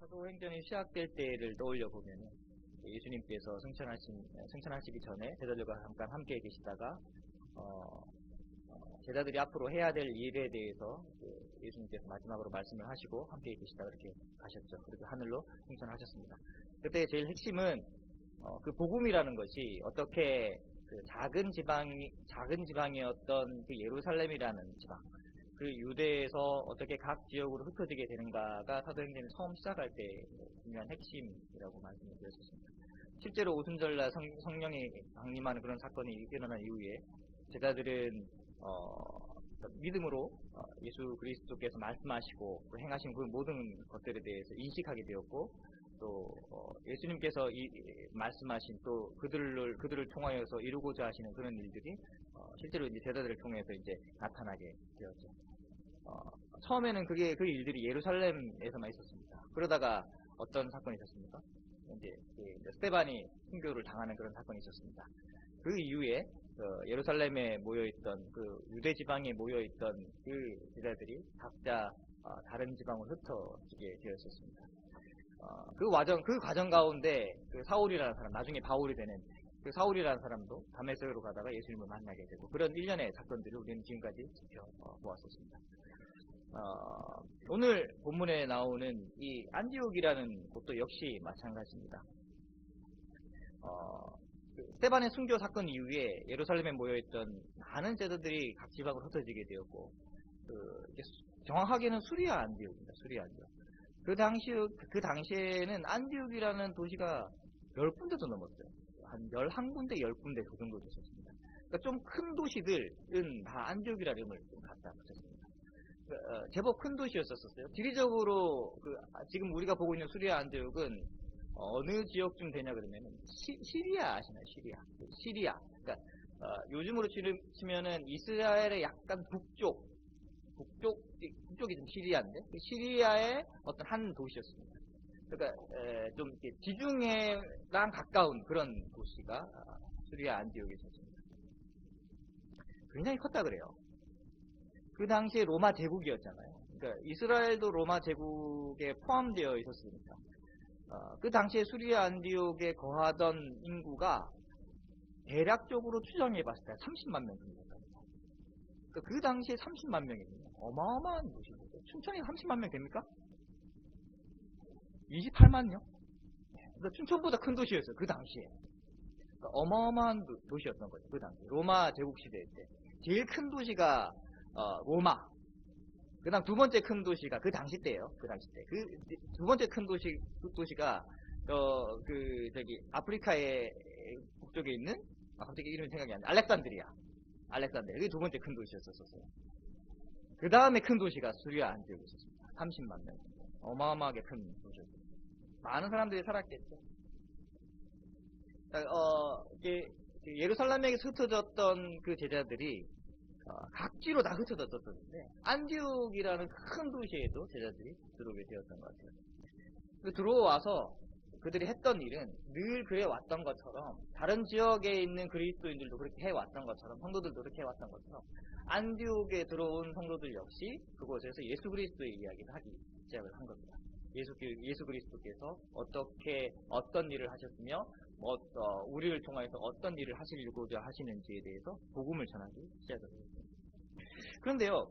사도행전이 시작될 때를 떠올려 보면 예수님께서 승천하시기 전에 제자들과 잠깐 함께 계시다가 제자들이 앞으로 해야 될 일에 대해서 예수님께서 마지막으로 말씀을 하시고 함께 계시다가 이렇게 가셨죠. 그리고 하늘로 승천하셨습니다. 그때 제일 핵심은 그 복음이라는 것이 어떻게 그 작은 지방이었던 그 예루살렘이라는 지방, 그 유대에서 어떻게 각 지역으로 흩어지게 되는가가 사도행전을 처음 시작할 때 중요한 핵심이라고 말씀을 드렸습니다. 실제로 오순절날 성령이 강림하는 그런 사건이 일어난 이후에 제자들은 믿음으로 예수 그리스도께서 말씀하시고 행하신 그 모든 것들에 대해서 인식하게 되었고, 또 예수님께서 말씀하신 또 그들을 통하여서 이루고자 하시는 그런 일들이 실제로 이제 제자들을 통해서 이제 나타나게 되었죠. 처음에는 그 일들이 예루살렘에서만 있었습니다. 그러다가 어떤 사건이 있었습니까? 이제 스데반이 순교를 당하는 그런 사건이 있었습니다. 그 이후에 예루살렘에 모여있던 그 유대 지방에 모여있던 그 제자들이 각자 다른 지방으로 흩어지게 되었었습니다. 그 과정 가운데 그 사울이라는 사람, 나중에 바울이 되는 그 사울이라는 사람도 다메섹으로 가다가 예수님을 만나게 되고, 그런 일련의 사건들을 우리는 지금까지 지켜보았었습니다. 오늘 본문에 나오는 이 안디옥이라는 곳도 역시 마찬가지입니다. 스데반의 순교 사건 이후에 예루살렘에 모여있던 많은 제자들이 각 지방으로 흩어지게 되었고, 정확하게는 수리아 안디옥입니다. 수리아 안디옥. 그 당시에는 안디옥이라는 도시가 10군데도 넘었어요. 한 11군데, 10군데 그 정도 됐었습니다. 그러니까 좀 큰 도시들은 다 안디옥이라는 이름을 좀 갖다 붙였습니다. 제법 큰 도시였었어요. 지리적으로 지금 우리가 보고 있는 수리아 안디옥은 어느 지역쯤 되냐 그러면은 시리아 아시나요? 시리아. 그러니까 요즘으로 치면은 이스라엘의 약간 북쪽이 좀 시리아인데, 그 시리아의 어떤 한 도시였습니다. 그러니까 좀 이렇게 지중해랑 가까운 그런 도시가 수리아 안디옥에 있었습니다. 굉장히 컸다 그래요. 그 당시에 로마 제국이었잖아요. 그러니까 이스라엘도 로마 제국에 포함되어 있었으니까 그 당시에 수리아 안디옥에 거하던 인구가 대략적으로 추정해 봤을 때 30만 명 정도였다. 그 당시에 30만 명이면 어마어마한 도시입니다. 춘천이 30만 명 됩니까? 28만요? 그러니까 춘천보다 큰 도시였어요. 그 당시에. 그러니까 어마어마한 도시였던 거죠. 그 당시 로마 제국 시대 때 제일 큰 도시가 로마. 그 다음 두 번째 큰 도시가 그 당시 때예요. 그 당시 때. 그 두 번째 큰 도시가 저기 아프리카의 북쪽에 있는, 갑자기 이름이 생각이 안 나. 알렉산드리아. 그게 두 번째 큰 도시였었어요. 그 다음에 큰 도시가 수리아 안디옥이 있었습니다. 30만 명. 어마어마하게 큰 도시였어요. 많은 사람들이 살았겠죠. 예루살렘에서 흩어졌던 그 제자들이 각지로 다 흩어졌었는데, 안디옥이라는 큰 도시에도 제자들이 들어오게 되었던 것 같아요. 들어와서 그들이 했던 일은 늘 그래 왔던 것처럼, 다른 지역에 있는 그리스도인들도 그렇게 해왔던 것처럼, 성도들도 그렇게 해왔던 것처럼, 안디옥에 들어온 성도들 역시 그곳에서 예수 그리스도의 이야기를 하기 시작을 한 겁니다. 예수 그리스도께서 어떤 일을 하셨으며, 우리를 통해서 어떤 일을 하시려고자 하시는지에 대해서 복음을 전하기 시작을 했습니다. 그런데요,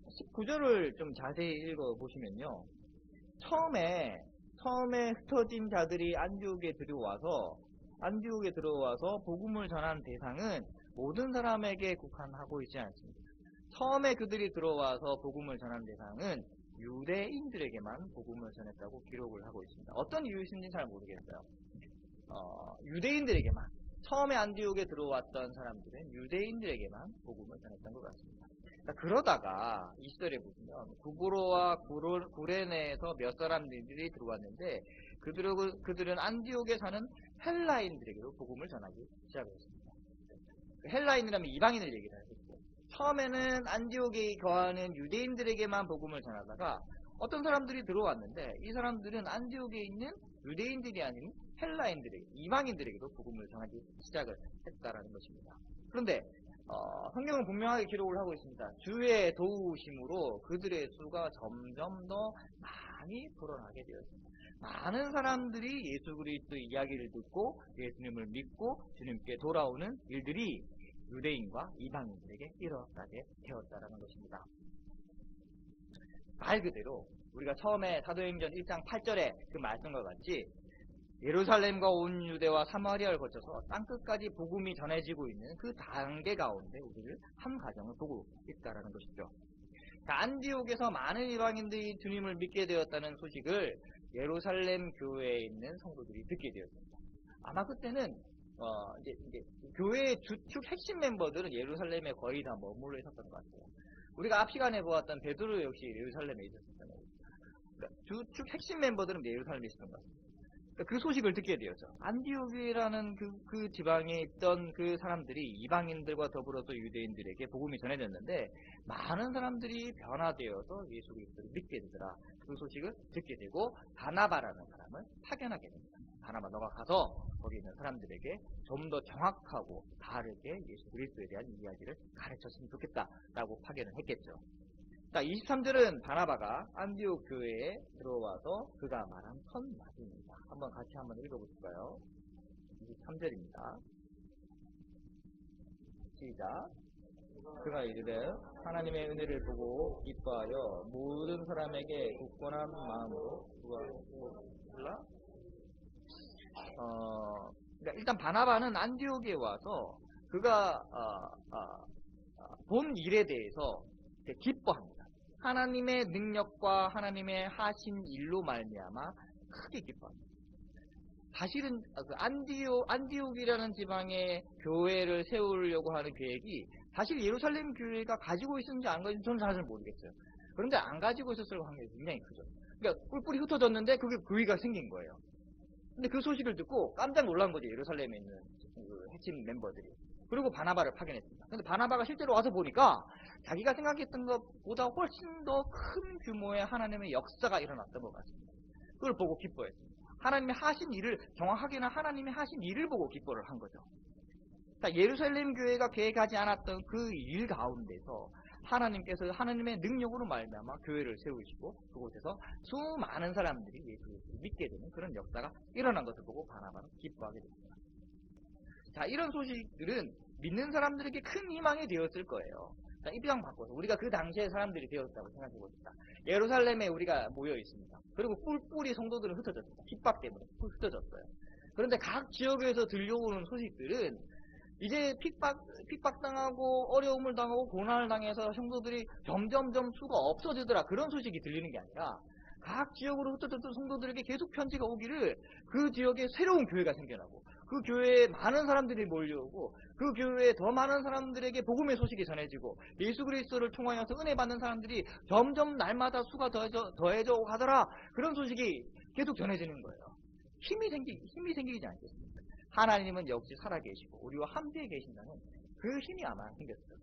19절을 좀 자세히 읽어보시면요, 처음에 흩어진 자들이 안디옥에 들어와서 복음을 전하는 대상은 모든 사람에게 국한하고 있지 않습니다. 처음에 그들이 들어와서 복음을 전하는 대상은 유대인들에게만 복음을 전했다고 기록을 하고 있습니다. 어떤 이유인지 잘 모르겠어요. 유대인들에게만, 처음에 안디옥에 들어왔던 사람들은 유대인들에게만 복음을 전했던 것 같습니다. 그러다가 20절에 보시면 구브로와 구레네에서 몇 사람들이 들어왔는데, 그들은 안디옥에 사는 헬라인들에게도 복음을 전하기 시작했습니다. 헬라인이라면 이방인을 얘기를 하겠죠. 처음에는 안디옥에 거하는 유대인들에게만 복음을 전하다가 어떤 사람들이 들어왔는데, 이 사람들은 안디옥에 있는 유대인들이 아닌 헬라인들에게, 이방인들에게도 복음을 전하기 시작을 했다라는 것입니다. 그런데 성경은 분명하게 기록을 하고 있습니다. 주의 도우심으로 그들의 수가 점점 더 많이 불어나게 되었습니다. 많은 사람들이 예수 그리스도 이야기를 듣고 예수님을 믿고 주님께 돌아오는 일들이 유대인과 이방인들에게 일어나게 되었다는 것입니다. 말 그대로 우리가 처음에 사도행전 1장 8절에 그 말씀과 같이 예루살렘과 온 유대와 사마리아를 거쳐서 땅끝까지 복음이 전해지고 있는 그 단계 가운데 우리를 한 가정을 보고 있다는 것이죠. 안디옥에서 많은 이방인들이 주님을 믿게 되었다는 소식을 예루살렘 교회에 있는 성도들이 듣게 되었습니다. 아마 그때는 이제 교회의 주축 핵심 멤버들은 예루살렘에 거의 다 머물러 있었던 것 같아요. 우리가 앞 시간에 보았던 베드로 역시 예루살렘에 있었잖아요. 그러니까 주축 핵심 멤버들은 예루살렘에 있었던 것 같아요. 그 소식을 듣게 되었죠. 안디옥이라는 그 지방에 있던 그 사람들이 이방인들과 더불어서 유대인들에게 복음이 전해졌는데 많은 사람들이 변화되어서 예수 그리스도를 믿게 되더라. 그 소식을 듣게 되고 바나바라는 사람을 파견하게 됩니다. 바나바 너가 가서 거기 있는 사람들에게 좀 더 정확하고 다르게 예수 그리스도에 대한 이야기를 가르쳤으면 좋겠다라고 파견을 했겠죠. 자, 23절은 바나바가 안디옥 교회에 들어와서 그가 말한 첫 말입니다. 한번 같이 한번 읽어보실까요? 23절입니다. 시작. 그가 이르되 하나님의 은혜를 보고 기뻐하여 모든 사람에게 굳건한 마음으로 그러니까 일단 바나바는 안디옥에 와서 그가 본 일에 대해서 기뻐합니다. 하나님의 능력과 하나님의 하신 일로 말미암아 크게 기뻐합니다. 사실은 그 안디옥이라는 지방에 교회를 세우려고 하는 계획이 사실 예루살렘 교회가 가지고 있었는지 안 가지고 저는 사실 모르겠어요. 그런데 안 가지고 있었을 확률이 굉장히 크죠. 그러니까 뿔뿔이 흩어졌는데 그게 교회가 생긴 거예요. 근데 그 소식을 듣고 깜짝 놀란 거죠. 예루살렘에 있는 그 핵심 멤버들이. 그리고 바나바를 파견했습니다. 근데 바나바가 실제로 와서 보니까 자기가 생각했던 것보다 훨씬 더 큰 규모의 하나님의 역사가 일어났던 것 같습니다. 그걸 보고 기뻐했습니다. 하나님이 하신 일을, 정확하게는 하나님이 하신 일을 보고 기뻐를 한 거죠. 자, 예루살렘 교회가 계획하지 않았던 그 일 가운데서 하나님께서 하나님의 능력으로 말미암아 교회를 세우시고 그곳에서 수많은 사람들이 예수를 믿게 되는 그런 역사가 일어난 것을 보고 바나바는 기뻐하게 됩니다. 자, 이런 소식들은 믿는 사람들에게 큰 희망이 되었을 거예요. 자, 입장 바꿔서 우리가 그 당시에 사람들이 되었다고 생각해 봅시다. 예루살렘에 우리가 모여 있습니다. 그리고 뿔뿔이 성도들은 흩어졌습니다. 핍박 때문에 흩어졌어요. 그런데 각 지역에서 들려오는 소식들은 이제 핍박당하고 어려움을 당하고 고난을 당해서 성도들이 점점점 수가 없어지더라. 그런 소식이 들리는 게 아니라 각 지역으로 흩어졌던 성도들에게 계속 편지가 오기를 그 지역에 새로운 교회가 생겨나고 그 교회에 많은 사람들이 몰려오고 그 교회에 더 많은 사람들에게 복음의 소식이 전해지고 예수 그리스도를 통하여서 은혜 받는 사람들이 점점 날마다 수가 더해져 가더라. 그런 소식이 계속 전해지는 거예요. 힘이 생기지 않겠습니까? 하나님은 역시 살아계시고 우리와 함께 계신다는 그 힘이 아마 생겼을 거예요.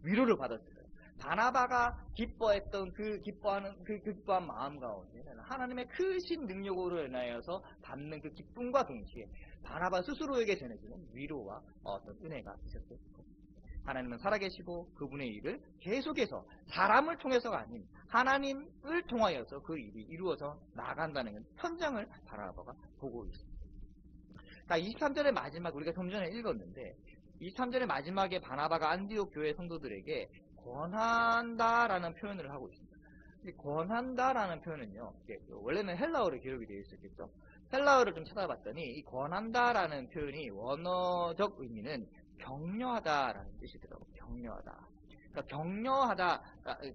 위로를 받았을 거예요. 바나바가 기뻐했던 그 기뻐한 마음 가운데는 하나님의 크신 능력으로 인하여서 받는 그 기쁨과 동시에 바나바 스스로에게 전해지는 위로와 어떤 은혜가 있었을 겁니다. 하나님은 살아계시고 그분의 일을 계속해서 사람을 통해서가 아닌 하나님을 통하여서 그 일이 이루어져 나간다는 현장을 바나바가 보고 있습니다. 자, 23절의 마지막 우리가 좀 전에 읽었는데 23절의 마지막에 바나바가 안디옥 교회 성도들에게 권한다라는 표현을 하고 있습니다. 이 권한다라는 표현은요, 원래는 헬라어로 기록이 되어 있었겠죠. 헬라어를 좀 찾아봤더니 이 권한다라는 표현이 원어적 의미는 격려하다라는 뜻이더라고요. 격려하다. 그러니까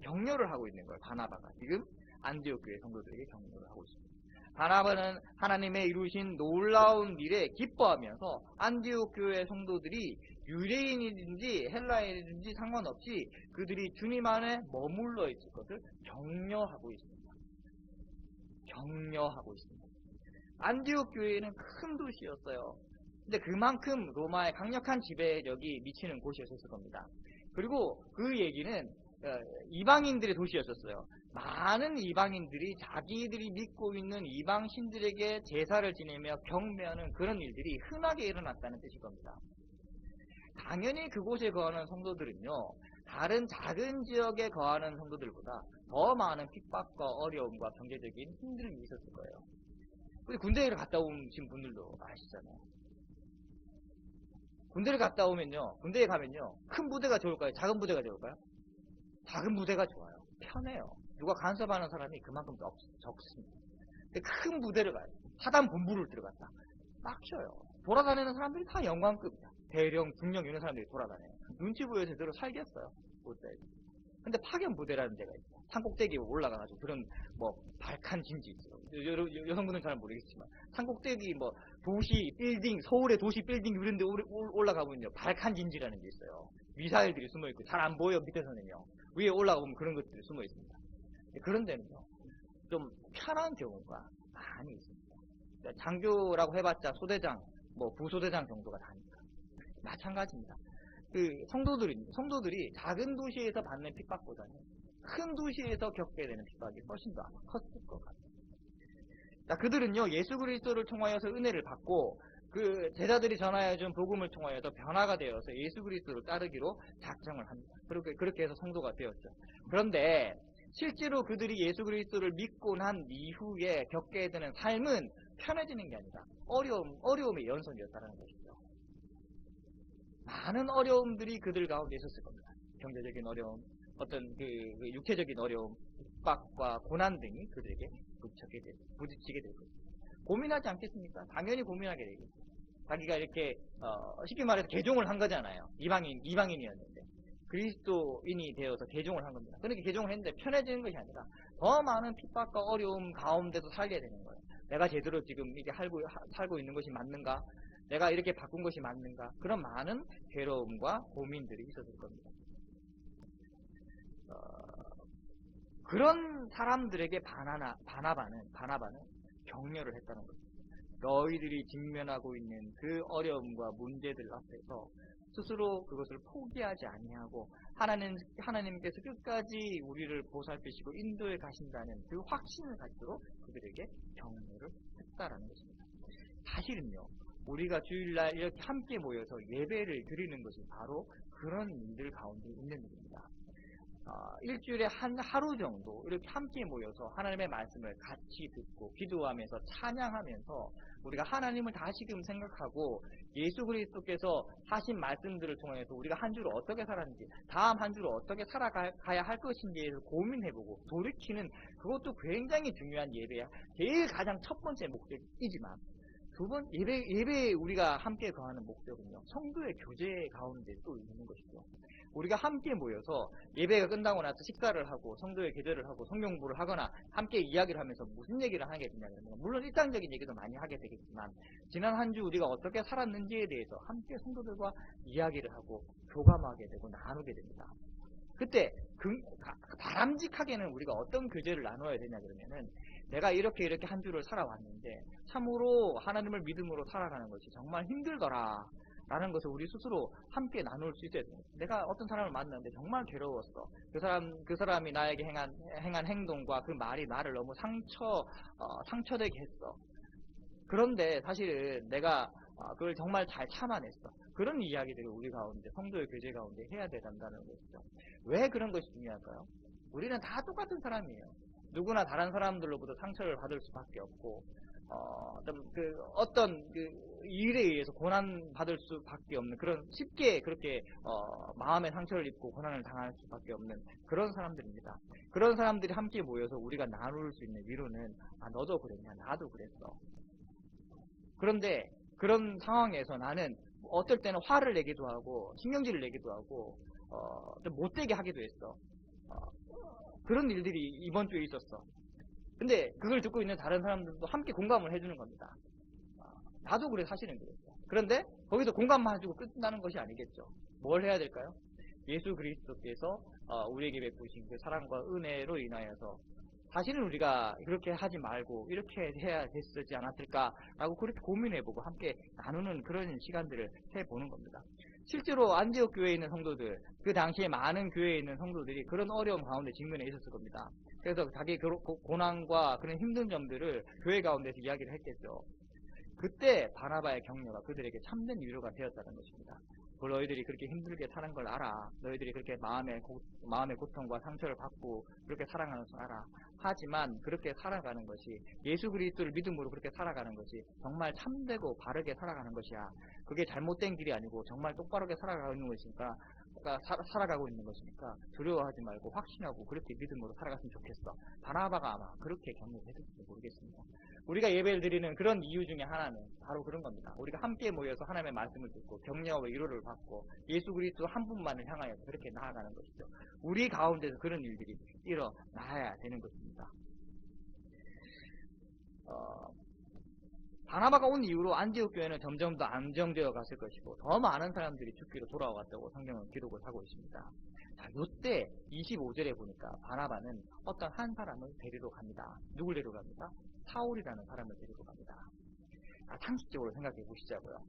격려를 하고 있는 거예요. 바나바가 지금 안디옥 교회 성도들에게 격려를 하고 있습니다. 바나바는 하나님의 이루신 놀라운 일에 기뻐하면서 안디옥 교회 성도들이 유대인이든지 헬라인이든지 상관없이 그들이 주님 안에 머물러 있을 것을 격려하고 있습니다. 격려하고 있습니다. 안디옥 교회는 큰 도시였어요. 근데 그만큼 로마의 강력한 지배력이 미치는 곳이었을 겁니다. 그리고 그 얘기는 이방인들의 도시였었어요. 많은 이방인들이 자기들이 믿고 있는 이방 신들에게 제사를 지내며 경배하는 그런 일들이 흔하게 일어났다는 뜻일 겁니다. 당연히 그곳에 거하는 성도들은요, 다른 작은 지역에 거하는 성도들보다 더 많은 핍박과 어려움과 경제적인 힘듦이 있었을 거예요. 우리 군대를 갔다 오신 분들도 아시잖아요. 군대를 갔다 오면요, 군대에 가면요, 큰 부대가 좋을까요? 작은 부대가 좋을까요? 작은 부대가 좋아요. 편해요. 누가 간섭하는 사람이 그만큼 적습니다. 근데 큰 부대를 가요. 사단 본부를 들어갔다. 막혀요. 돌아다니는 사람들이 다 영광급이야. 대령, 중령 이런 사람들이 돌아다녀요. 눈치 보여서 제대로 살겠어요. 못 살죠. 근데 파견 부대라는 데가 있어요. 산꼭대기에 올라가가지고 그런 뭐 발칸 진지 있어요. 여성분은 잘 모르겠지만 산꼭대기 뭐 도시 빌딩, 서울의 도시 빌딩 이런 데 올라가보면요, 발칸 진지라는 게 있어요. 미사일들이 숨어있고 잘 안 보여. 밑에서는요, 위에 올라가보면 그런 것들이 숨어 있습니다. 그런 데는요 좀 편한 경우가 많이 있습니다. 장교라고 해봤자 소대장, 뭐 부소대장 정도가 다니까 마찬가지입니다. 그 성도들이 작은 도시에서 받는 핍박보다는 큰 도시에서 겪게 되는 핍박이 훨씬 더 컸을 것 같아요. 자, 그들은요, 예수 그리스도를 통하여서 은혜를 받고 그 제자들이 전하여준 복음을 통하여서 변화가 되어서 예수 그리스도를 따르기로 작정을 합니다. 그렇게 해서 성도가 되었죠. 그런데 실제로 그들이 예수 그리스도를 믿고 난 이후에 겪게 되는 삶은 편해지는 게 아니라 어려움의 연속이었다는 것이죠. 많은 어려움들이 그들 가운데 있었을 겁니다. 경제적인 어려움, 어떤 그 육체적인 어려움, 핍박과 고난 등이 그들에게 부딪히게 될 것입니다. 고민하지 않겠습니까? 당연히 고민하게 되겠죠. 자기가 이렇게 쉽게 말해서 개종을 한 거잖아요. 이방인이었는데 그리스도인이 되어서 개종을 한 겁니다. 그렇게 개종을 했는데 편해지는 것이 아니라 더 많은 핍박과 어려움 가운데서 살게 되는 거예요. 내가 제대로 지금 이게 살고 있는 것이 맞는가? 내가 이렇게 바꾼 것이 맞는가? 그런 많은 괴로움과 고민들이 있었을 겁니다. 그런 사람들에게 바나바는 격려를 했다는 거죠. 너희들이 직면하고 있는 그 어려움과 문제들 앞에서 스스로 그것을 포기하지 아니하고 하나님께서 끝까지 우리를 보살피시고 인도해 가신다는 그 확신을 가지도록 그들에게 격려를 했다라는 것입니다. 사실은요, 우리가 주일날 이렇게 함께 모여서 예배를 드리는 것이 바로 그런 일들 가운데 있는 일입니다. 일주일에 하루 정도 이렇게 함께 모여서 하나님의 말씀을 같이 듣고 기도하면서 찬양하면서 우리가 하나님을 다시금 생각하고 예수 그리스도께서 하신 말씀들을 통해서 우리가 한 주를 어떻게 살았는지, 다음 한 주를 어떻게 살아가야 할 것인지에 돌이켜보고 돌이키는, 그것도 굉장히 중요한 예배야. 제일 가장 첫 번째 목적이지만 두 번 예배에 우리가 함께 거하는 목적은요, 성도의 교제 가운데 또 있는 것이죠. 우리가 함께 모여서 예배가 끝나고 나서 식사를 하고 성도의 교제를 하고 성경 공부를 하거나 함께 이야기를 하면서 무슨 얘기를 하게 되냐면, 물론 일상적인 얘기도 많이 하게 되겠지만 지난 한 주 우리가 어떻게 살았는지에 대해서 함께 성도들과 이야기를 하고 교감하게 되고 나누게 됩니다. 그때 바람직하게는 우리가 어떤 교제를 나눠야 되냐 그러면은, 내가 이렇게 한 주를 살아왔는데 참으로 하나님을 믿음으로 살아가는 것이 정말 힘들더라 라는 것을 우리 스스로 함께 나눌 수 있어야 됩니다. 내가 어떤 사람을 만났는데 정말 괴로웠어. 그 사람이 나에게 행한 행동과 그 말이 나를 너무 상처되게 했어. 그런데 사실은 내가 그걸 정말 잘 참아냈어. 그런 이야기들을 우리 가운데, 성도의 교제 가운데 해야 된다는 것이죠. 왜 그런 것이 중요할까요? 우리는 다 똑같은 사람이에요. 누구나 다른 사람들로부터 상처를 받을 수밖에 없고, 어떤 일에 의해서 고난 받을 수밖에 없는, 그런 쉽게 그렇게 마음의 상처를 입고 고난을 당할 수밖에 없는 그런 사람들입니다. 그런 사람들이 함께 모여서 우리가 나눌 수 있는 위로는, 너도 그랬냐, 나도 그랬어. 그런데 그런 상황에서 나는 어떨 때는 화를 내기도 하고 신경질을 내기도 하고 좀 못되게 하기도 했어. 그런 일들이 이번 주에 있었어. 근데 그걸 듣고 있는 다른 사람들도 함께 공감을 해주는 겁니다. 나도 그래, 사실은 그랬어. 그런데 거기서 공감만 해주고 끝나는 것이 아니겠죠. 뭘 해야 될까요? 예수 그리스도께서 우리에게 베푸신 그 사랑과 은혜로 인하여서 사실은 우리가 그렇게 하지 말고 이렇게 해야 됐지 않았을까라고 그렇게 고민해보고 함께 나누는 그런 시간들을 해보는 겁니다. 실제로 안디옥 교회에 있는 성도들, 그 당시에 많은 교회에 있는 성도들이 그런 어려움 가운데 직면해 있었을 겁니다. 그래서 자기 고난과 그런 힘든 점들을 교회 가운데서 이야기를 했겠죠. 그때 바나바의 격려가 그들에게 참된 위로가 되었다는 것입니다. 너희들이 그렇게 힘들게 사는 걸 알아. 너희들이 그렇게 마음의 고통과 상처를 받고 그렇게 살아가는 걸 알아. 하지만 그렇게 살아가는 것이 예수 그리스도를 믿음으로 그렇게 살아가는 것이 정말 참되고 바르게 살아가는 것이야. 그게 잘못된 길이 아니고 정말 똑바르게 살아가고 있는 것이니까 살아가고 있는 것이니까 두려워하지 말고 확신하고 그렇게 믿음으로 살아갔으면 좋겠어. 바나바가 아마 그렇게 격려했을지 모르겠습니다. 우리가 예배를 드리는 그런 이유 중에 하나는 바로 그런 겁니다. 우리가 함께 모여서 하나님의 말씀을 듣고 격려와 위로를 받고 예수 그리스도 한 분만을 향하여 그렇게 나아가는 것이죠. 우리 가운데서 그런 일들이 일어나야 되는 것입니다. 바나바가 온 이후로 안디옥 교회는 점점 더 안정되어 갔을 것이고 더 많은 사람들이 죽기로 돌아왔다고 성경은 기록을 하고 있습니다. 자, 이때 25절에 보니까 바나바는 어떤 한 사람을 데리러 갑니다. 누굴 데리러 갑니까? 사울이라는 사람을 데리러 갑니다. 자, 상식적으로 생각해 보시자고요.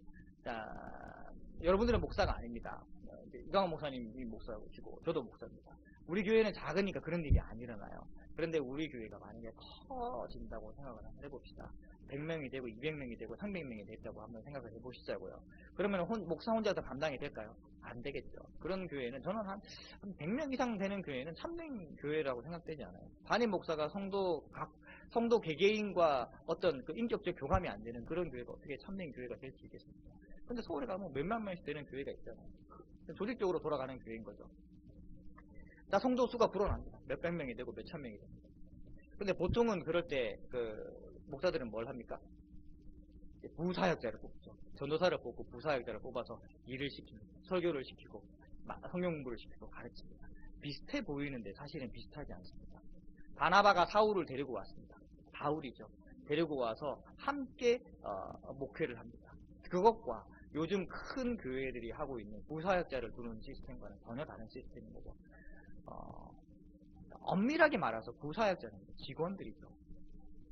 자, 여러분들은 목사가 아닙니다. 이강원 목사님이 목사시고 저도 목사입니다. 우리 교회는 작으니까 그런 일이 안 일어나요. 그런데 우리 교회가 만약에 커진다고 생각을 한번 해봅시다. 100명이 되고 200명이 되고 300명이 됐다고 한번 생각을 해보시자고요. 그러면 목사 혼자서 감당이 될까요? 안 되겠죠. 그런 교회는 저는 한 100명 이상 되는 교회는 참된 교회라고 생각되지 않아요. 담임 목사가 성도 개개인과 어떤 그 인격적 교감이 안 되는 그런 교회가 어떻게 참된 교회가 될 수 있겠습니까? 근데 서울에 가면 몇만 명씩 되는 교회가 있잖아요. 조직적으로 돌아가는 교회인 거죠. 자, 성도 수가 불어납니다. 몇백 명이 되고 몇천 명이 됩니다. 근데 보통은 그럴 때 목사들은 뭘 합니까? 부사역자를 뽑죠. 전도사를 뽑고 부사역자를 뽑아서 일을 시킵니다. 설교를 시키고 성경 공부를 시키고 가르칩니다. 비슷해 보이는데 사실은 비슷하지 않습니다. 바나바가 사울을 데리고 왔습니다. 바울이죠. 데리고 와서 함께 목회를 합니다. 그것과 요즘 큰 교회들이 하고 있는 부사역자를 두는 시스템과는 전혀 다른 시스템인 거죠. 엄밀하게 말해서 부사역자는 직원들이죠.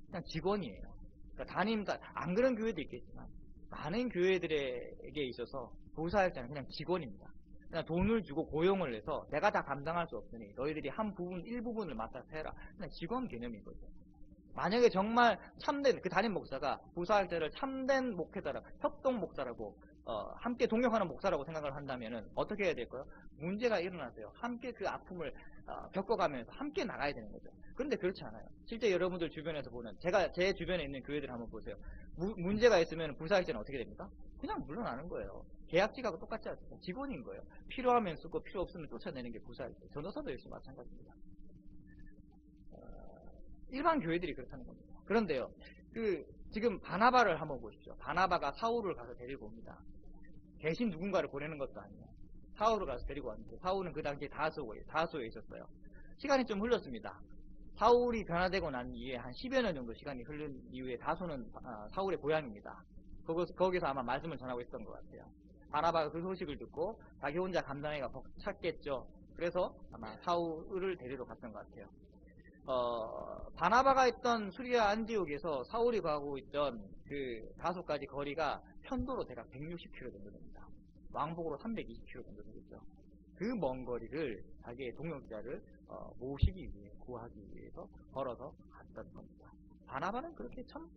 그냥 직원이에요. 그러니까 안 그런 교회도 있겠지만 많은 교회들에게 있어서 부사역자는 그냥 직원입니다. 그냥 돈을 주고 고용을 해서 내가 다 감당할 수 없으니 너희들이 일부분을 맡아서 해라. 그냥 직원 개념인 거죠. 만약에 정말 참된 그 담임 목사가 부사역자를 참된 목회자라 협동 목사라고 함께 동역하는 목사라고 생각을 한다면은 어떻게 해야 될까요? 문제가 일어나세요. 함께 그 아픔을 겪어가면서 함께 나가야 되는 거죠. 그런데 그렇지 않아요. 실제 여러분들 주변에서 보는 제 주변에 있는 교회들 한번 보세요. 문제가 있으면 부사역자는 어떻게 됩니까? 그냥 물러나는 거예요. 계약직하고 똑같지 않습니까? 직원인 거예요. 필요하면 쓰고 필요 없으면 쫓아내는 게 부사역자. 전도사도 역시 마찬가지입니다. 일반 교회들이 그렇다는 겁니다. 그런데요, 지금 바나바를 한번 보십시오. 바나바가 사울을 가서 데리고 옵니다. 대신 누군가를 보내는 것도 아니에요. 사울을 가서 데리고 왔는데 사울은 그 당시에 다소에 있었어요. 시간이 좀 흘렀습니다. 사울이 변화되고 난 이후에 한 10여 년 정도 시간이 흐른 이후에 다소는 사울의 고향입니다. 거기서 아마 말씀을 전하고 있었던 것 같아요. 바나바가 그 소식을 듣고 자기 혼자 감당해가 벅찼겠죠. 그래서 아마 사울을 데리러 갔던 것 같아요. 바나바가 있던 수리아 안디옥에서 사울이 가고 있던 그 다소까지 거리가 편도로 대략 160km 정도 됩니다. 왕복으로 320km 정도 되겠죠. 그 먼 거리를 자기의 동역자를 모시기 위해 구하기 위해서 걸어서 갔던 겁니다. 바나바는 그렇게 참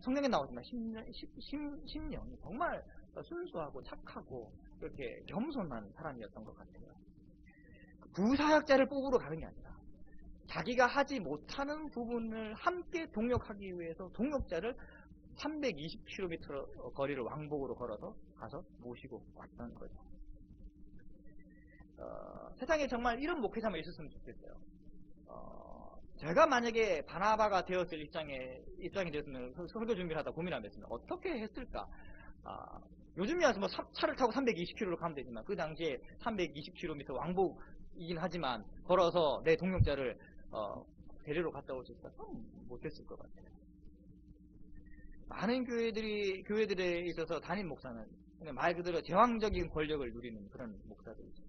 성경에 나오지만 심령이 정말 순수하고 착하고 그렇게 겸손한 사람이었던 것 같아요. 부사역자를 뽑으러 가는 게 아니라 자기가 하지 못하는 부분을 함께 동역하기 위해서 동역자를 320km 거리를 왕복으로 걸어서 가서 모시고 왔던 거죠. 세상에 정말 이런 목회자만 있었으면 좋겠어요. 제가 만약에 바나바가 되었을 입장이 되었으면 설교 준비를 하다 고민하면서 어떻게 했을까? 요즘이야 뭐 차를 타고 320km로 가면 되지만 그 당시에 320km 왕복이긴 하지만 걸어서 내 동역자를 데리러 갔다 올 수 있을까? 못했을 것 같아요. 많은 교회들에 있어서 담임 목사는 말 그대로 제왕적인 권력을 누리는 그런 목사들이죠.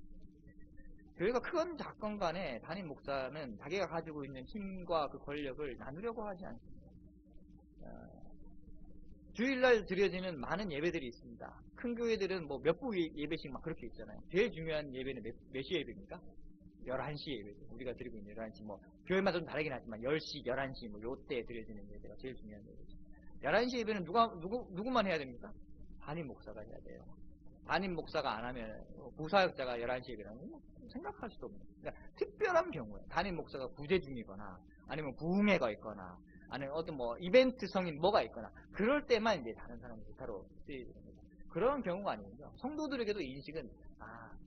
교회가 큰 작건 간에 담임 목사는 자기가 가지고 있는 힘과 그 권력을 나누려고 하지 않습니다. 주일날 드려지는 많은 예배들이 있습니다. 큰 교회들은 뭐 몇 부 예배씩 막 그렇게 있잖아요. 제일 중요한 예배는 몇 시 예배입니까? 11시 예배죠. 우리가 드리고 있는 11시, 교회마다 좀 다르긴 하지만 10시, 11시, 요때 드려지는 예배가 제일 중요한 예배죠. 11시 예배는 누구만 해야 됩니까? 담임 목사가 해야 돼요. 담임 목사가 안 하면 부사역자가 11시에 일어나면 생각할 수도 없는. 그러니까 특별한 경우에 담임 목사가 부재 중이거나 아니면 부흥회가 있거나 아니면 어떤 뭐 이벤트성인 뭐가 있거나 그럴 때만 이제 다른 사람이 기타로 쓰이는 겁니다. 그런 경우가 아니고요. 성도들에게도 이 인식은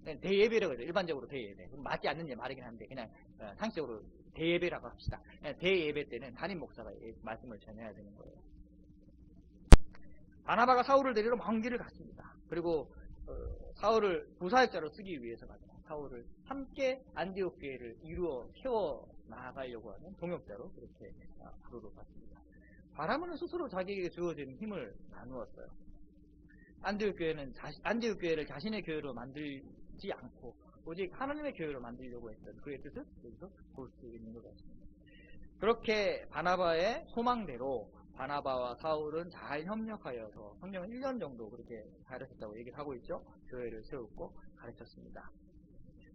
그냥 대예배라고 해요. 일반적으로 대예배. 맞지 않는 말이긴 한데 그냥 상식적으로 대예배라고 합시다. 대예배 때는 담임 목사가 말씀을 전해야 되는 거예요. 바나바가 사울을 데리러 먼 길을 갔습니다. 그리고 사울을 부사역자로 쓰기 위해서 사울을 함께 안디옥 교회를 이루어 세워 나아가려고 하는 동역자로 그렇게 부르러 갔습니다. 바라문은 스스로 자기에게 주어진 힘을 나누었어요. 안디옥 교회를 자신의 교회로 만들지 않고 오직 하나님의 교회로 만들려고 했던 그의 뜻을 여기서 볼 수 있는 것 같습니다. 그렇게 바나바의 소망대로 바나바와 사울은 잘 협력하여서 성경은 1년 정도 그렇게 가르쳤다고 얘기를 하고 있죠. 교회를 세우고 가르쳤습니다.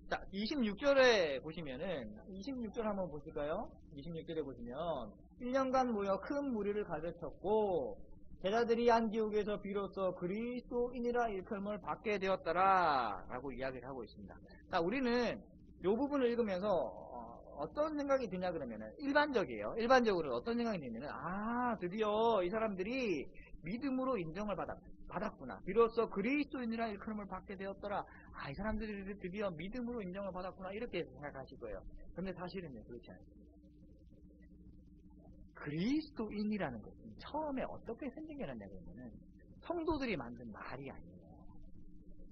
자, 26절에 보시면은 26절 한번 보실까요? 26절에 보시면 1년간 모여 큰 무리를 가르쳤고 제자들이 안디옥에서 비로소 그리스도인이라 일컬음을 받게 되었더라 라고 이야기를 하고 있습니다. 자, 우리는 이 부분을 읽으면서 어떤 생각이 드냐 그러면은 일반적이에요. 일반적으로 어떤 생각이 드냐면은 드디어 이 사람들이 믿음으로 인정을 받았구나. 비로소 그리스도인이라 일컬음을 받게 되었더라. 이 사람들이 드디어 믿음으로 인정을 받았구나. 이렇게 생각하실 거예요. 그런데 사실은요, 그렇지 않습니다. 그리스도인이라는 것은 처음에 어떻게 생겨났냐 그러면은 성도들이 만든 말이 아니에요.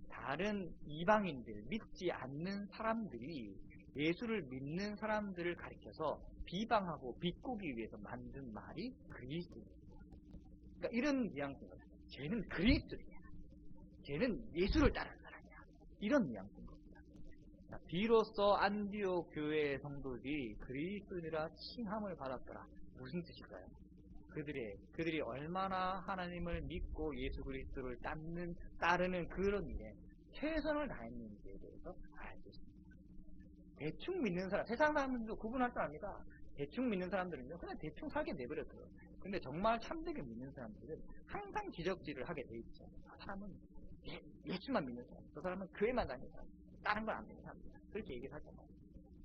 다른 이방인들, 믿지 않는 사람들이 예수를 믿는 사람들을 가리켜서 비방하고 비꼬기 위해서 만든 말이 그리스도인입니다. 그러니까 이런 뉘앙스인 거예요. 쟤는 그리스도인이야. 쟤는 예수를 따르는 사람이야. 이런 뉘앙스인 겁니다. 비로소 안디옥 교회의 성도들이 그리스도인이라 칭함을 받았더라. 무슨 뜻일까요? 그들이 얼마나 하나님을 믿고 예수 그리스도를 따르는 그런 일에 최선을 다했는지에 대해서 알고 있습니다. 대충 믿는 사람, 세상 사람들도 구분할 줄 압니다. 대충 믿는 사람들은요, 그냥 대충 살게 내버려둬요. 근데 정말 참되게 믿는 사람들은 항상 지적질을 하게 돼 있죠. 저 사람은 예수만 믿는 사람, 저 사람은 교회만 다니는 사람, 다른 걸 안 믿는 사람이다. 그렇게 얘기를 하잖아요.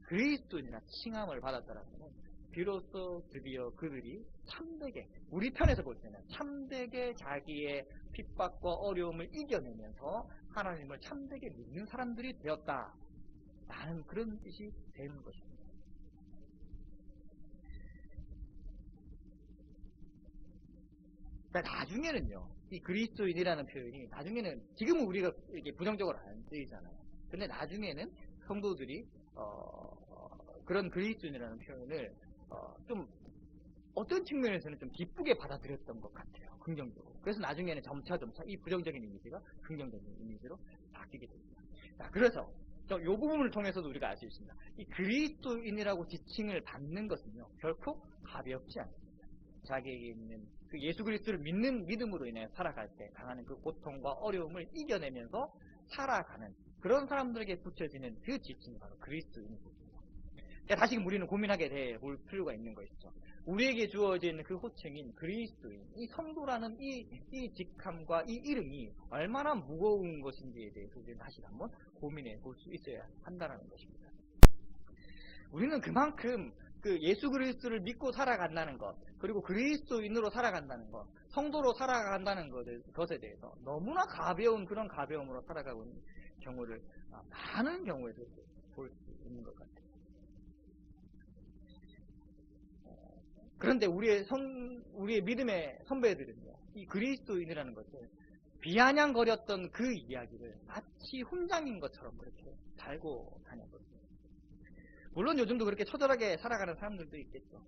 그리스도인이나 칭함을 받았다라는 건 비로소 드디어 그들이 참되게, 우리 편에서 볼 때는 참되게 자기의 핍박과 어려움을 이겨내면서 하나님을 참되게 믿는 사람들이 되었다. 라는 그런 뜻이 되는 것입니다. 그러니까 나중에는요, 이 그리스도인이라는 표현이 나중에는 지금은 우리가 이렇게 부정적으로 안 쓰이잖아요. 근데 나중에는 성도들이 그런 그리스도인이라는 표현을 좀 어떤 측면에서는 좀 기쁘게 받아들였던 것 같아요. 긍정적으로. 그래서 나중에는 점차 이 부정적인 이미지가 긍정적인 이미지로 바뀌게 됩니다. 자, 그래서 이 부분을 통해서도 우리가 알 수 있습니다. 이 그리스도인이라고 지칭을 받는 것은요, 결코 가볍지 않습니다. 자기에게 있는 그 예수 그리스도를 믿는 믿음으로 인해 살아갈 때 당하는 그 고통과 어려움을 이겨내면서 살아가는 그런 사람들에게 붙여지는 그 지칭이 바로 그리스도인입니다. 다시금 우리는 고민하게 볼 필요가 있는 것이죠. 우리에게 주어진 그 호칭인 그리스도인, 이 성도라는 이 직함과 이 이름이 얼마나 무거운 것인지에 대해서 우리는 다시 한번 고민해 볼 수 있어야 한다는 것입니다. 우리는 그만큼 그 예수 그리스도를 믿고 살아간다는 것, 그리고 그리스도인으로 살아간다는 것, 성도로 살아간다는 것에 대해서 너무나 가벼운 그런 가벼움으로 살아가고 있는 경우를 많은 경우에도 볼 수 있는 것 같아요. 그런데 우리의 믿음의 선배들은요, 이 그리스도인이라는 것을 비아냥거렸던 그 이야기를 마치 훈장인 것처럼 그렇게 달고 다녔거든요. 물론 요즘도 그렇게 처절하게 살아가는 사람들도 있겠죠.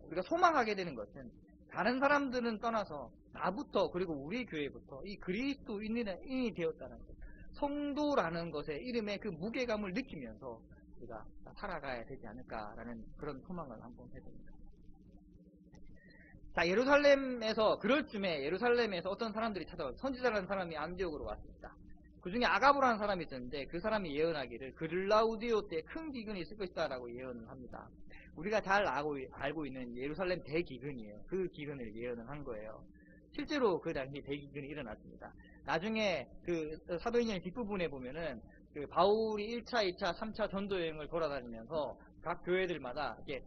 우리가 소망하게 되는 것은 다른 사람들은 떠나서 나부터 그리고 우리 교회부터 이 그리스도인이 되었다는 것, 성도라는 것의 이름의 그 무게감을 느끼면서 우리가 살아가야 되지 않을까라는 그런 소망을 한번 해봅니다. 자, 그럴 쯤에 예루살렘에서 어떤 사람들이 찾아와서 선지자라는 사람이 안디옥으로 왔습니다. 그 중에 아가보라는 사람이 있었는데 그 사람이 예언하기를 글라우디오 때 큰 기근이 있을 것이다 라고 예언을 합니다. 우리가 잘 알고 있는 예루살렘 대기근이에요. 그 기근을 예언을 한 거예요. 실제로 그 당시 대기근이 일어났습니다. 나중에 그 사도행전 뒷부분에 보면은 그 바울이 1차, 2차, 3차 전도 여행을 돌아다니면서 각 교회들마다 이렇게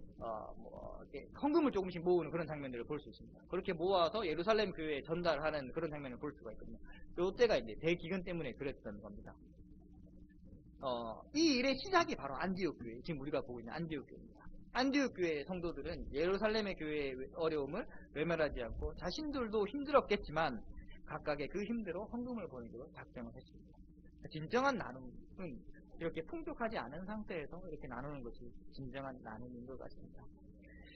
헌금을 조금씩 모으는 그런 장면들을 볼 수 있습니다. 그렇게 모아서 예루살렘 교회에 전달하는 그런 장면을 볼 수가 있거든요. 이때가 이제 대기근 때문에 그랬던 겁니다. 이 일의 시작이 바로 안디옥 교회, 지금 우리가 보고 있는 안디옥 교회입니다. 안디옥 교회 성도들은 예루살렘의 교회의 어려움을 외면하지 않고 자신들도 힘들었겠지만 각각의 그 힘대로 헌금을 보내기로 작정을 했습니다. 진정한 나눔은 이렇게 풍족하지 않은 상태에서 이렇게 나누는 것이 진정한 나눔인 것 같습니다.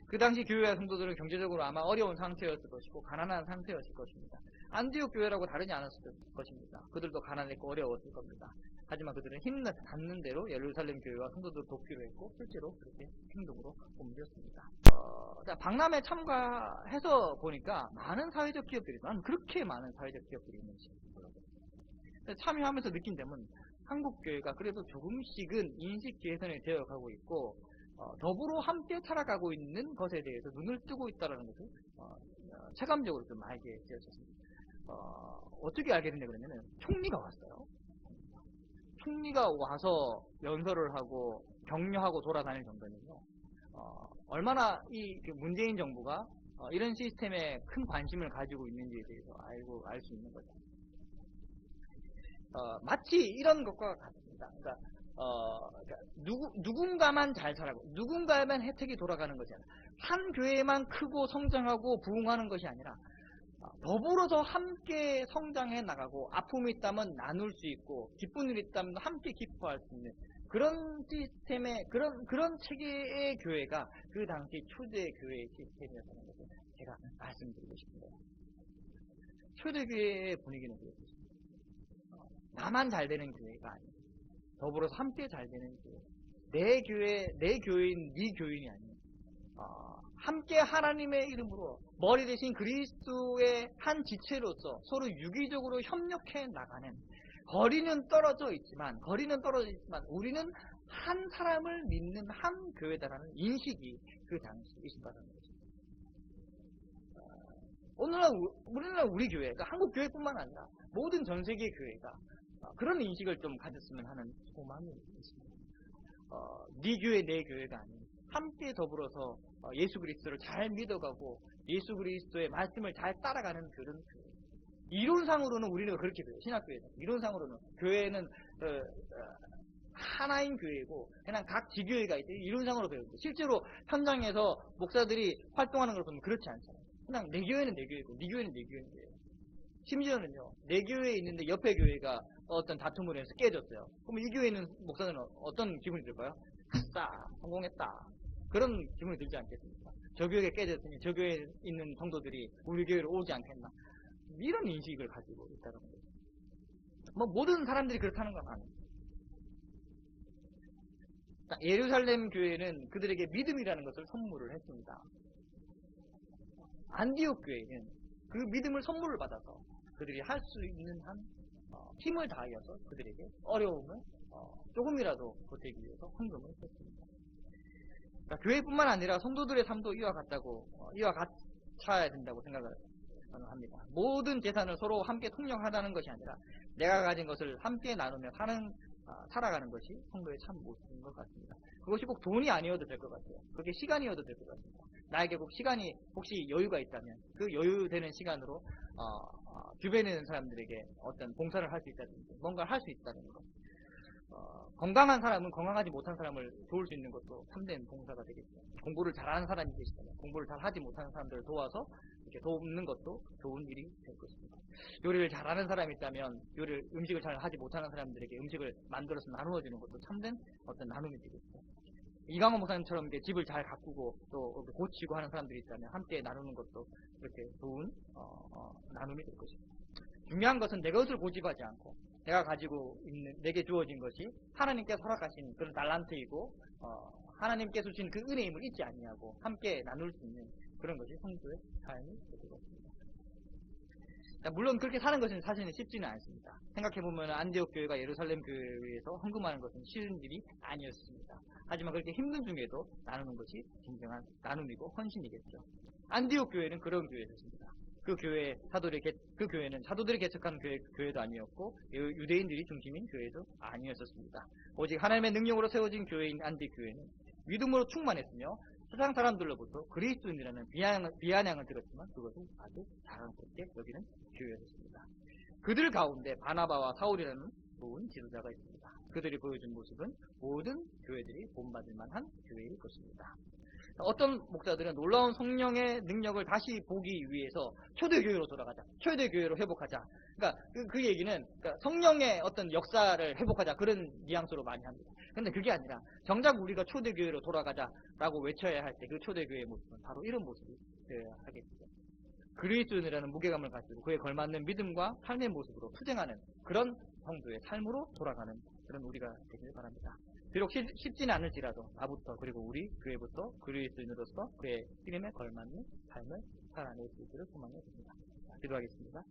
그 당시 교회와 성도들은 경제적으로 아마 어려운 상태였을 것이고 가난한 상태였을 것입니다. 안디옥 교회라고 다르지 않았을 것입니다. 그들도 가난했고 어려웠을 겁니다. 하지만 그들은 힘을 닿는 대로 예루살렘 교회와 성도들을 돕기로 했고 실제로 그렇게 행동으로 옮겼습니다. 박람회 참가해서 보니까 많은 사회적 기업들이, 난 그렇게 많은 사회적 기업들이 있는지 몰랐어요. 참여하면서 느낀 점은 한국교회가 그래도 조금씩은 인식 개선이 되어가고 있고 더불어 함께 살아가고 있는 것에 대해서 눈을 뜨고 있다는 것을 체감적으로 좀 알게 되었습니다. 어떻게 알게 됐냐 그러면은 총리가 왔어요. 총리가 와서 연설을 하고 격려하고 돌아다닐 정도는요. 얼마나 이 문재인 정부가 이런 시스템에 큰 관심을 가지고 있는지에 대해서 알 수 있는 거죠. 마치 이런 것과 같습니다. 그러니까 누군가만 잘 살아고 누군가에만 혜택이 돌아가는 것이 아니라 한 교회만 크고 성장하고 부흥하는 것이 아니라 더불어서 함께 성장해 나가고 아픔이 있다면 나눌 수 있고 기쁜 일이 있다면 함께 기뻐할 수 있는 그런 시스템의 그런 체계의 교회가 그 당시 초대 교회의 시스템이었다는 것을 제가 말씀드리고 싶습니다. 초대 교회의 분위기는 그렇습니다. 나만 잘 되는 교회가 아니에요. 더불어서 함께 잘 되는 교회. 내 교회, 내 교인, 네 교인이 아니에요. 함께 하나님의 이름으로 머리 대신 그리스도의 한 지체로서 서로 유기적으로 협력해 나가는 거리는 떨어져 있지만 우리는 한 사람을 믿는 한 교회다라는 인식이 그 당시 있었다는 거죠. 오늘날 우리 교회, 그러니까 한국 교회뿐만 아니라 모든 전 세계 교회가 그런 인식을 좀 가졌으면 하는 소망이 있습니다. 네 교회, 내 교회가 아닌 함께 더불어서 예수 그리스도를 잘 믿어가고 예수 그리스도의 말씀을 잘 따라가는 그런 교회. 이론상으로는 우리는 그렇게 돼요. 신학교에서. 이론상으로는 교회는 하나인 교회고 그냥 각 지교회가 있대. 이론상으로 배우는데 실제로 현장에서 목사들이 활동하는 걸 보면 그렇지 않잖아요. 그냥 내 교회는 내 교회고 네 교회는 내 교회인데 심지어는요, 내 교회에 있는데 옆에 교회가 어떤 다툼을 해서 깨졌어요. 그럼 이 교회에 있는 목사들은 어떤 기분이 들까요? 아싸, 성공했다. 그런 기분이 들지 않겠습니까? 저 교회가 깨졌으니 저 교회에 있는 성도들이 우리 교회로 오지 않겠나. 이런 인식을 가지고 있다는 거예요. 모든 사람들이 그렇다는 건 아닙니다. 예루살렘 교회는 그들에게 믿음이라는 것을 선물을 했습니다. 안디옥 교회는 그 믿음을 선물을 받아서 그들이 할 수 있는 한 힘을 다하여서 그들에게 어려움을 조금이라도 보태기 위해서 헌금을 했습니다. 그러니까 교회뿐만 아니라 성도들의 삶도 이와 같아야 된다고 생각을 합니다. 모든 재산을 서로 함께 통용하자는 것이 아니라 내가 가진 것을 함께 나누며 살아가는 것이 성도의 참 모습인 것 같습니다. 그것이 꼭 돈이 아니어도 될 것 같아요. 그게 시간이어도 될 것 같습니다. 나에게 꼭 시간이 혹시 여유가 있다면 그 여유되는 시간으로 주변에 있는 사람들에게 어떤 봉사를 할 수 있다든지 뭔가를 할 수 있다는 것. 건강한 사람은 건강하지 못한 사람을 도울 수 있는 것도 참된 봉사가 되겠죠. 공부를 잘하는 사람이 계시다면 공부를 잘하지 못하는 사람들을 도와서 이렇게 돕는 것도 좋은 일이 될 것입니다. 요리를 잘하는 사람이 있다면 음식을 잘 하지 못하는 사람들에게 음식을 만들어서 나누어 주는 것도 참된 어떤 나눔이 되겠죠. 이강호 목사님처럼 이렇게 집을 잘 가꾸고 또 고치고 하는 사람들이 있다면 함께 나누는 것도 이렇게 좋은 나눔이 될 것입니다. 중요한 것은 내 것을 고집하지 않고 내가 가지고 있는 내게 주어진 것이 하나님께서 허락하신 그런 달란트이고 하나님께서 주신 그 은혜임을 잊지 아니하고 함께 나눌 수 있는 그런 것이 성도의 삶이 될 것 같습니다. 물론 그렇게 사는 것은 사실은 쉽지는 않습니다. 생각해보면 안디옥 교회가 예루살렘 교회에서 헌금하는 것은 쉬운 일이 아니었습니다. 하지만 그렇게 힘든 중에도 나누는 것이 진정한 나눔이고 헌신이겠죠. 안디옥 교회는 그런 교회였습니다. 그 교회 그 교회는 사도들이 개척한 교회도 아니었고 유대인들이 중심인 교회도 아니었었습니다. 오직 하나님의 능력으로 세워진 교회인 안디 교회는 믿음으로 충만했으며 세상 사람들로부터 그리스도인이라는 비아냥을 들었지만 그것을 아주 자랑스럽게 여기는 교회였습니다. 그들 가운데 바나바와 사울이라는 좋은 지도자가 있습니다. 그들이 보여준 모습은 모든 교회들이 본받을 만한 교회일 것입니다. 어떤 목사들은 놀라운 성령의 능력을 다시 보기 위해서 초대교회로 돌아가자, 초대교회로 회복하자. 그러니까 그 얘기는 그러니까 성령의 어떤 역사를 회복하자 그런 뉘앙스로 많이 합니다. 근데 그게 아니라 정작 우리가 초대교회로 돌아가자라고 외쳐야 할 때 그 초대교회의 모습은 바로 이런 모습이 되어야 하겠죠. 그리스도인이라는 무게감을 가지고 그에 걸맞는 믿음과 삶의 모습으로 투쟁하는 그런 성도의 삶으로 돌아가는 그런 우리가 되길 바랍니다. 비록 쉽지는 않을지라도 나부터 그리고 우리 교회부터 그리스도인으로서 그의 이름에 걸맞는 삶을 살아낼 수 있기를 소망해 봅니다. 기도하겠습니다.